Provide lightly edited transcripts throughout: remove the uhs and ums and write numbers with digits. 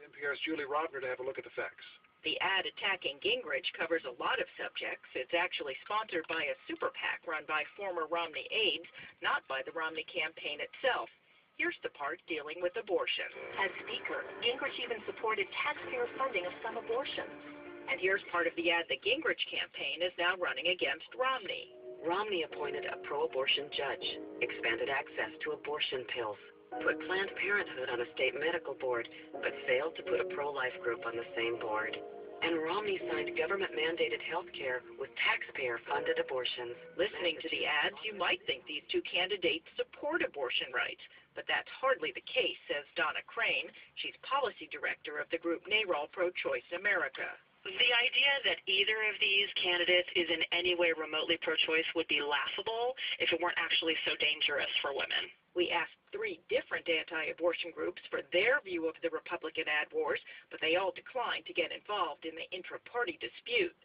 NPR's Julie Rovner to have a look at the facts. The ad attacking Gingrich covers a lot of subjects. It's actually sponsored by a super PAC run by former Romney aides, not by the Romney campaign itself. Here's the part dealing with abortion. As Speaker, Gingrich even supported taxpayer funding of some abortions. And here's part of the ad the Gingrich campaign is now running against Romney. Romney appointed a pro-abortion judge, expanded access to abortion pills, put Planned Parenthood on a state medical board, but failed to put a pro-life group on the same board. And Romney signed government-mandated health care with taxpayer-funded abortions. Listening to the ads, you might think these two candidates support abortion rights, but that's hardly the case, says Donna Crane. She's policy director of the group NARAL Pro-Choice America. The idea that either of these candidates is in any way remotely pro-choice would be laughable if it weren't actually so dangerous for women. We asked 3 different anti-abortion groups for their view of the Republican ad wars, but they all declined to get involved in the intra-party dispute.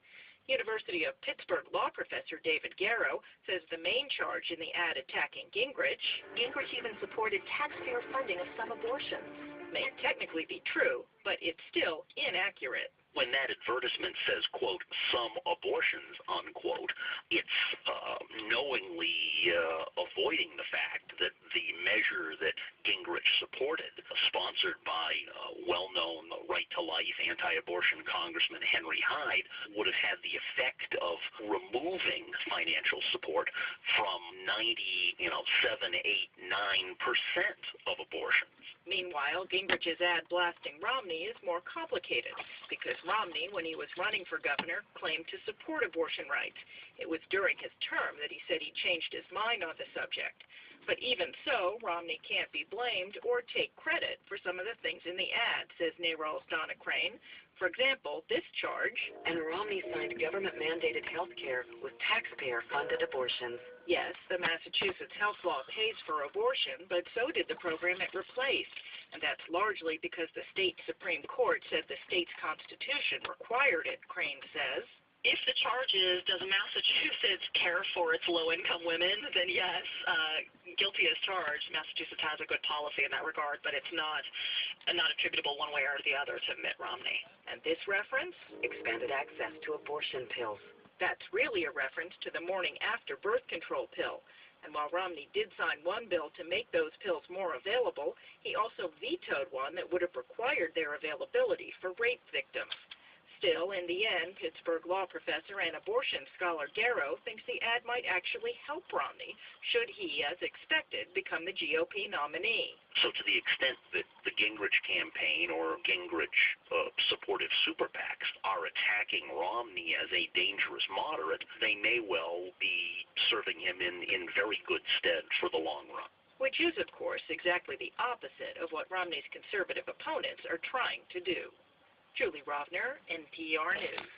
University of Pittsburgh law professor David Garrow says the main charge in the ad attacking Gingrich even supported taxpayer funding of some abortions. May technically be true, but it's still inaccurate. When that advertisement says, quote, some abortions, unquote, it's knowingly avoiding the fact that the measure that Gingrich supported, sponsored by well-known right-to-life anti-abortion Congressman Henry Hyde, would have had the effect of removing financial support from 7, 8, 9% of abortions. Meanwhile, Gingrich's ad blasting Romney is more complicated because Romney, when he was running for governor, claimed to support abortion rights. It was during his term that he said he changed his mind on the subject. But even so, Romney can't be blamed or take credit for some of the things in the ad, says NARAL's Donna Crane. For example, this charge. And Romney signed government-mandated health care with taxpayer-funded abortions. Yes, the Massachusetts health law pays for abortion, but so did the program it replaced. And that's largely because the state Supreme Court said the state's constitution required it, Crane says. If the charge is, does Massachusetts care for its low-income women, then yes, guilty as charged. Massachusetts has a good policy in that regard, but it's not attributable one way or the other to Mitt Romney. And this reference? Expanded access to abortion pills. That's really a reference to the morning after birth control pill. And while Romney did sign one bill to make those pills more available, he also vetoed one that would have required their availability for rape victims. Still, in the end, Pittsburgh law professor and abortion scholar Garrow thinks the ad might actually help Romney should he, as expected, become the GOP nominee. So to the extent that the Gingrich campaign or Gingrich-supportive super PACs are attacking Romney as a dangerous moderate, they may well be serving him in very good stead for the long run. Which is, of course, exactly the opposite of what Romney's conservative opponents are trying to do. Julie Rovner, NPR News.